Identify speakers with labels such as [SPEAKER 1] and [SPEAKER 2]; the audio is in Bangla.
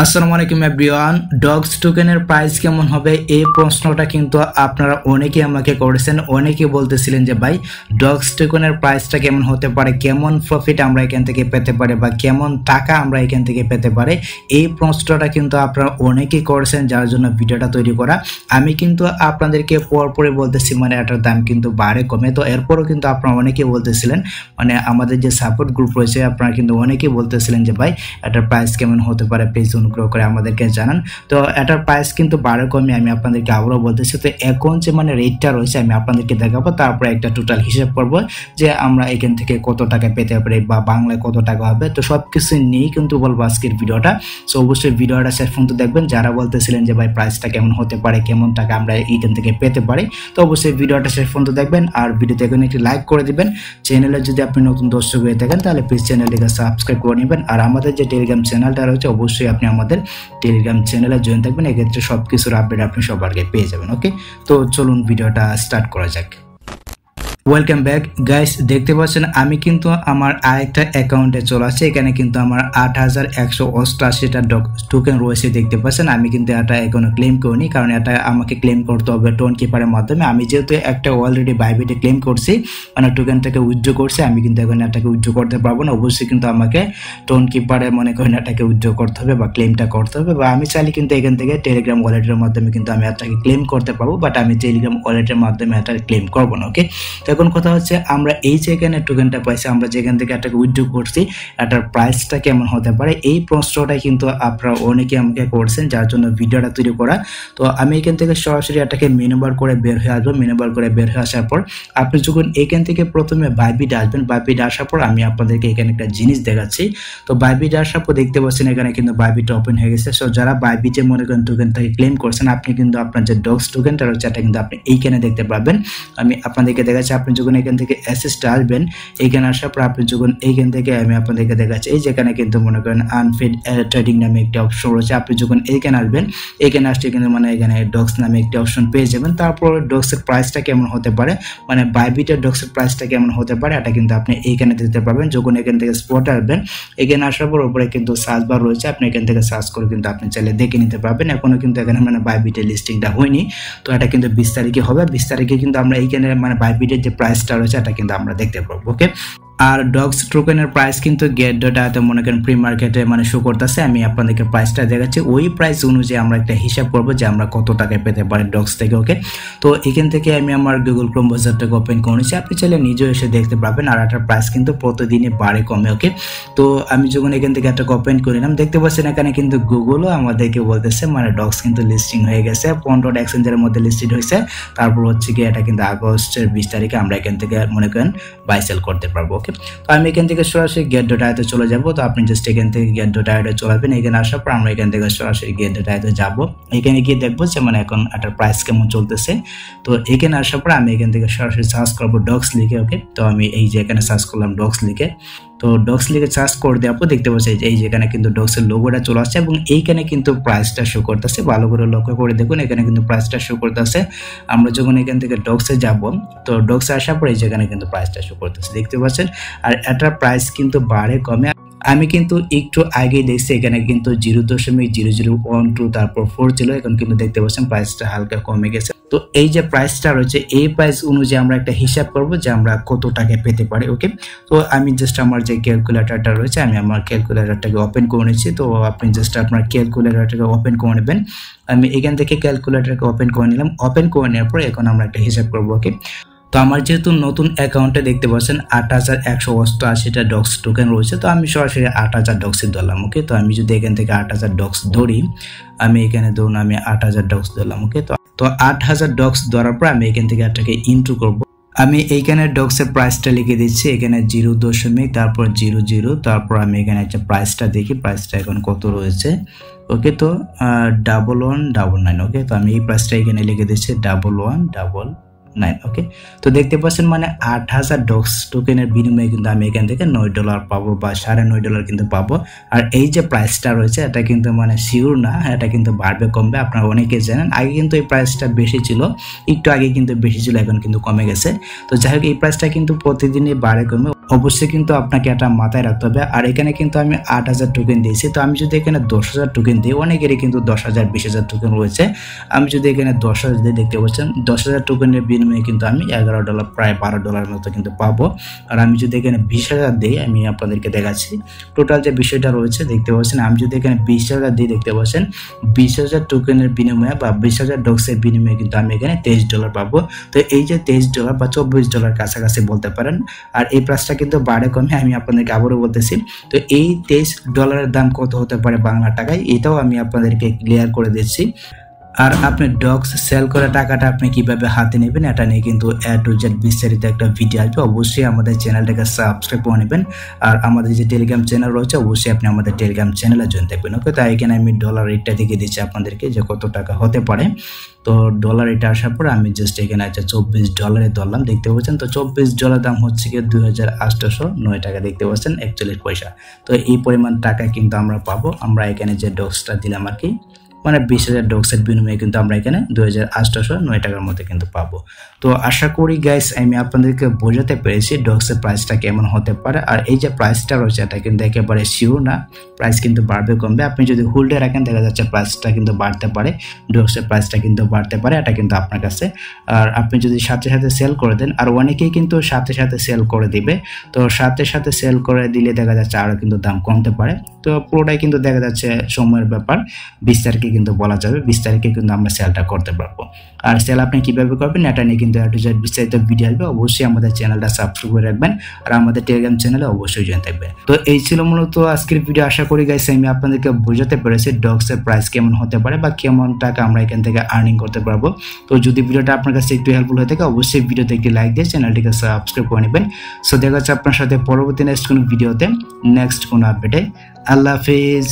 [SPEAKER 1] আসসালামু আলাইকুম এভরিওয়ান। ডগস টোকেনের প্রাইস কেমন হবে এই প্রশ্নটা কিন্তু আপনারা অনেকেই আমাকে করেছেন। অনেকেই বলতেছিলেন যে ভাই ডগস টোকেনের প্রাইসটা কেমন হতে পারে, কেমন প্রফিট আমরা এখান থেকে পেতে পারি বা কেমন টাকা আমরা এখান থেকে পেতে পারি, এই প্রশ্নটা কিন্তু আপনারা অনেকেই করেছেন, যার জন্য ভিডিওটা তৈরি করা। আমি কিন্তু আপনাদেরকে পরপরই বলতেছি মানে এটার দাম কিন্তু বাড়ে কমে। তো এরপরও কিন্তু আপনারা অনেকেই বলতেছিলেন, মানে আমাদের যে সাপোর্ট গ্রুপ রয়েছে আপনারা কিন্তু অনেকেই বলতেছিলেন যে ভাই এটার প্রাইস কেমন হতে পারে, প্লিজ অনুগ্রহ করে আমাদেরকে জানান। তো এটার প্রাইস কিন্তু বাড়ে কমে আমি আপনাদেরকে আবারও বলতেছি। তো এখন যে মানে রেটটা রয়েছে আমি আপনাদেরকে দেখাবো, তারপরে একটা টোটাল হিসাব করবো যে আমরা এখান থেকে কত টাকা পেতে পারি বা বাংলায় কত টাকা হবে। তো সবকিছু নিয়েই কিন্তু বলবো আজকের ভিডিওটা। সো অবশ্যই ভিডিওটা শেষ পর্যন্ত দেখবেন। যারা বলতেছিলেন যে ভাই প্রাইসটা কেমন হতে পারে, কেমন টাকা আমরা এখান থেকে পেতে পারি, তো অবশ্যই ভিডিওটা শেষ পর্যন্ত দেখবেন। আর ভিডিওতে এখন একটি লাইক করে দিবেন। চ্যানেলে যদি আপনি নতুন দর্শক হয়ে থাকেন তাহলে প্লিজ চ্যানেলটিকে সাবস্ক্রাইব করে নেবেন। আর আমাদের যে টেলিগ্রাম চ্যানেলটা রয়েছে অবশ্যই আপনি আমাদের টেলিগ্রাম চ্যানেলে জয়েন থাকবেন, এক্ষেত্রে সবকিছুর আপডেট আপনি সবার আগে পেয়ে যাবেন। ওকে, তো চলুন ভিডিওটা স্টার্ট করা যাক। ওয়েলকাম ব্যাক গাইস, দেখতে পাচ্ছেন আমি কিন্তু আমার আরেকটা অ্যাকাউন্টে চলে আসছে। এখানে কিন্তু আমার 8188টা টোকেন রয়েছে দেখতে পাচ্ছেন। আমি কিন্তু এটা এখনো ক্লেম করিনি, কারণ এটা আমাকে ক্লেম করতে হবে টোন কিপারের মাধ্যমে। আমি যেহেতু একটা অলরেডি বাইবিটে ক্লেম করছি, মানে টোকেনটাকে উইথড্র করছি, আমি কিন্তু এখন এটাকে উইথড্র করতে পারবো না। অবশ্যই কিন্তু আমাকে টোন কিপারে মনে করেন এটাকে উইথড্র করতে হবে বা ক্লেমটা করতে হবে। বা আমি চাইলে কিন্তু এখান থেকে টেলিগ্রাম ওয়ালেটের মাধ্যমে কিন্তু আমি এটাকে ক্লেম করতে পারবো, বাট আমি টেলিগ্রাম ওয়ালেটের মাধ্যমে এটা ক্লেম করবো না। ওকে, এখন কথা হচ্ছে আমরা এই যে এখানে টোকেনটা পাইছি, আমরা যেখান থেকে এটাকে উইথড্র করছি, এটার প্রাইসটা কেমন হতে পারে এই প্রশ্নটা কিন্তু আপনারা অনেকে আমাকে করছেন, যার জন্য ভিডিওটা তৈরি করা। তো আমি এখান থেকে সরাসরি এটাকে মেনু বার করে বের হয়ে আসবো। মেনু বার করে বের হয়ে আসার পর আপনি যখন এখান থেকে প্রথমে বাইবিটে আসবেন, বাইবিটে আসার পর আমি আপনাদেরকে এখানে একটা জিনিস দেখাচ্ছি। তো বাইবিটে আসার পর দেখতে পাচ্ছেন এখানে কিন্তু বাইবিটটা ওপেন হয়ে গেছে। সো যারা বাইবিটে মনে করেন টোকেনটাকে ক্লেম করছেন, আপনি কিন্তু আপনার যে ডগস টোকেনটা রয়েছে এটা কিন্তু আপনি এইখানে দেখতে পাবেন। আমি আপনাদেরকে দেখাচ্ছি, আপনি যখন এখান থেকে অ্যাসেসটা আসবেন, এইখানে আসার পর আপনি যখন এইখান থেকে আমি আপনাদেরকে দেখাচ্ছি, এই যেখানে কিন্তু মনে করেন আনফিড ট্রেডিং নামে একটি অপশন রয়েছে। আপনি যখন এইখানে আসবেন, এইখানে আসলে কিন্তু মানে এখানে ডগস নামে একটি অপশন পেয়ে যাবেন। তারপর ডগসের প্রাইসটা কেমন হতে পারে, মানে বাইবিটের ডগসের প্রাইসটা কেমন হতে পারে এটা কিন্তু আপনি এইখানে দিতে পারবেন। যখন এখান থেকে স্পট আসবেন, এখানে আসার পর উপরে কিন্তু সার্চ বার রয়েছে, আপনি এখান থেকে সার্চ করে কিন্তু আপনি চাইলে দেখে নিতে পারবেন। এখনো কিন্তু এখানে মানে বাইবিটের লিস্টিংটা হয়নি, তো এটা কিন্তু 20 তারিখে হবে। 20 তারিখে কিন্তু আমরা এইখানে মানে বাইবিটের যে প্রাইসটা রয়েছে এটা কিন্তু আমরা দেখতে পারবো। ওকে, আর ডগস টোকেনের প্রাইস কিন্তু গেট ডটাতে মনে করেন প্রি মার্কেটে মানে শো করতেছে। আমি আপনাদেরকে প্রাইসটা দেখাচ্ছি, ওই প্রাইস অনুযায়ী আমরা একটা হিসাব করবো যে আমরা কত টাকায় পেতে পারি ডগস থেকে। ওকে, তো এখান থেকে আমি আমার গুগল ক্রোম ব্রাউজারটাকে ওপেন করেছি, আপনি চাইলে নিজেও এসে দেখতে পাবেন। আর এটার প্রাইস কিন্তু প্রতিদিনই বাড়ে কমে। ওকে, তো আমি যখন এখান থেকে একটা ওপেন করে নিলাম, দেখতে পাচ্ছেন এখানে কিন্তু গুগলও আমাদেরকে বলতেছে মানে ডগস কিন্তু লিস্টিং হয়ে গেছে, 15টা এক্সচেঞ্জের মধ্যে লিস্টেড হয়েছে। তারপর হচ্ছে কি এটা কিন্তু আগস্টের 20 তারিখে আমরা এখান থেকে মনে করেন বাই সেল করতে পারবো। ওকে, তো আমি এখান থেকে সরাসরি গেট ডট আইতে চলে যাব। তো আপনি জাস্ট এখান থেকে গেট ডট আইতে চলে আসবেন। এখানে আসার পর আমরা এখান থেকে সরাসরি গেট ডট আইতে যাব। এখানে গিয়ে দেখবো যে মানে এখন এটার প্রাইস কেমন চলতেছে। তো এখানে আসার পর আমি এখান থেকে সরাসরি সার্চ করবো ডগস লিখে। ওকে, তো আমি এই যে এখানে সার্চ করলাম ডগস লিখে। তো ডগস লিখে সার্চ করে দেওয়ার পর দেখতে পাচ্ছি এই যে এখানে কিন্তু ডগসের লোগোটা চলে আসছে এবং এইখানে কিন্তু প্রাইসটা শো করতেছে। ভালো করে লক্ষ্য করে দেখুন, এখানে কিন্তু প্রাইসটা শো করতেছে। আমরা যখন এখান থেকে ডগসে যাব, তো ডগসে আসার পর এই যেখানে কিন্তু প্রাইসটা শো করতেছে দেখতে পাচ্ছেন। আর এটার প্রাইস কিন্তু বাড়ে কমে। আমি কিন্তু একটু আগে দেখছি এখানে কিন্তু 0.0012 তারপর 4 ছিল, এখন কিন্তু দেখতে পাচ্ছেন প্রাইসটা হালকা কমে গেছে। তো এই যে প্রাইসটা রয়েছে এই প্রাইস অনুযায়ী আমরা একটা হিসাব করব যে আমরা কত টাকা পেতে পারি। ওকে, তো আমি জাস্ট আমার যে ক্যালকুলেটরটা রয়েছে আমি আমার ক্যালকুলেটরটাকে ওপেন করে নিচ্ছি। তো আপনি জাস্ট আপনার ক্যালকুলেটরটাকে ওপেন করে নেবেন। আমি এখান থেকে ক্যালকুলেটরকে ওপেন করে নিলাম। ওপেন করে নেওয়ার পর এখন আমরা একটা হিসাব করবো। ওকে, তো আমার যেহেতু নতুন অ্যাকাউন্টে দেখতে পাচ্ছেন 8188টা ডগস টোকেন রয়েছে, তো আমি সরাসরি 8000 ডগসই ধরলাম। ওকে, তো আমি যদি এখান থেকে 8000 ডগস ধরি, আমি এখানে ধরুন আমি 8000 ডগস ধরলাম। ওকে, তো 8000 ডগস ধরার পর আমি এখান থেকে এটাকে ইনটু করব। আমি এইখানে ডগসের প্রাইসটা লিখে দিচ্ছি, এখানে 0 তারপর 00, তারপর আমি এখানে একটা প্রাইসটা দেখি প্রাইসটা এখন কত রয়েছে। ওকে, তো 1199। ওকে, তো আমি এই প্রাইসটা এখানে লিখে দিচ্ছি 1199। ওকে, তো দেখতে পাচ্ছেন মানে 8000 ডগস টোকেনের বিনিময়ে কিন্তু আমি এখান থেকে $9 পাবো বা $9.5 কিন্তু পাবো। আর এই যে প্রাইসটা রয়েছে এটা কিন্তু মানে শিওর না, এটা কিন্তু বাড়বে কমবে, আপনারা অনেকে জানেন। আগে কিন্তু এই প্রাইসটা বেশি ছিল, একটু আগে কিন্তু বেশি ছিল, এখন কিন্তু কমে গেছে। তো যাই হোক এই প্রাইসটা কিন্তু প্রতিদিনই বাড়ে কমে। অবশ্যই কিন্তু আপনাকে এটা মাথায় রাখতে হবে। আর এখানে কিন্তু আমি 8000 টোকেন দিয়েছি, তো আমি যদি এখানে 10000 টোকেন দিই, অনেকেরই কিন্তু 10000 20000 টোকেন রয়েছে, আমি যদি এখানে 10000 দিয়ে দেখতে পাচ্ছেন 10000 টোকেনের বিনিময়ে কিন্তু আমি $11 প্রায় $12 মতো কিন্তু পাবো। আর আমি যদি এখানে 20000 দিই, আমি আপনাদেরকে দেখাচ্ছি টোটাল যে বিষয়টা রয়েছে দেখতে পাচ্ছেন। আমি যদি এখানে 20000 দিই দেখতে পাচ্ছেন 20000 টোকেনের বিনিময়ে বা 20000 ডক্সের বিনিময়ে কিন্তু আমি এখানে $23 পাবো। তো এই যে $23 বা $24 কাছাকাছি বলতে পারেন। আর এই প্রাইসটা কিন্তু বাড়ে কমে, আমি আপনাদেরকে আবারও বলতেছি। তো এই $23 দাম কত হতে পারে বাংলা টাকায়, এটাও আমি আপনাদেরকে ক্লিয়ার করে দিচ্ছি। আর আপনি ডগস সেল করে টাকাটা আপনি কিভাবে হাতে নেবেন এটা নিয়ে কিন্তু A to Z বিস্তারিত একটা ভিডিও আসবে। অবশ্যই আমাদের চ্যানেলটাকে সাবস্ক্রাইব করে নেবেন। আর আমাদের যে টেলিগ্রাম চ্যানেল রয়েছে অবশ্যই আপনি আমাদের টেলিগ্রাম চ্যানেলে জয়েন থাকবেন। ওকে, তাই এখানে আমি ডলার রেটটা দেখিয়ে দিচ্ছি আপনাদেরকে যে কত টাকা হতে পারে। তো ডলার রেটে আসার পর আমি জাস্ট এখানে আছে $24 ধরলাম, দেখতে পাচ্ছেন। তো $24 দাম হচ্ছে কি 2809 টাকা, দেখতে পাচ্ছেন 41 পয়সা। তো এই পরিমাণ টাকা কিন্তু আমরা পাবো। আমরা এখানে যে ডগসটা দিলাম আর কি, মানে 20000 ডগসের বিনিময়ে কিন্তু আমরা এখানে 2809 টাকার মধ্যে কিন্তু পাবো। তো আশা করি গাইস আমি আপনাদেরকে বোঝাতে পেরেছি ডগসের প্রাইসটা কেমন হতে পারে। আর এই যে প্রাইসটা রয়েছে এটা কিন্তু একেবারে শিওর না, প্রাইস কিন্তু বাড়বে কমবে। আপনি যদি হোল্ডে রাখেন দেখা যাচ্ছে প্রাইসটা কিন্তু বাড়তে পারে, ডগসের প্রাইসটা কিন্তু বাড়তে পারে, এটা কিন্তু আপনার কাছে। আর আপনি যদি সাথে সাথে সেল করে দেন, আর অনেকেই কিন্তু সাথে সাথে সেল করে দিবে, তো সাথে সাথে সেল করে দিলে দেখা যাচ্ছে আরও কিন্তু দাম কমতে পারে। তো পুরোটাই কিন্তু দেখা যাচ্ছে সময়ের ব্যাপার। 20 তারিখে কিন্তু বলা যাবে, 20 তারিখে কিন্তু আমরা সেলটা করতে পারবো। আর সেল আপনি কিভাবে করবেন এটা নিয়ে কিন্তু A to Z বিস্তারিত ভিডিও আসবে। অবশ্যই আমাদের চ্যানেলটা সাবস্ক্রাইব করে রাখবেন আর আমাদের টেলিগ্রাম চ্যানেলে অবশ্যই জয়েন থাকবেন। তো এই ছিল মূলত আজকের ভিডিও। আশা করি গাইস আমি আপনাদেরকে বোঝাতে পেরেছি ডগসের প্রাইস কেমন হতে পারে বা কেমন টাকা আমরা এখান থেকে আর্নিং করতে পারবো। তো যদি ভিডিওটা আপনার কাছে একটু হেল্পফুল হয়ে থাকে অবশ্যই ভিডিওতে একটি লাইক দিয়ে চ্যানেলটিকে সাবস্ক্রাইব করে নেবেন। সো দেখা যাচ্ছে আপনার সাথে পরবর্তী নেক্সট কোনো ভিডিওতে, নেক্সট কোনো আপডেটে। আল্লাহ হাফেজ।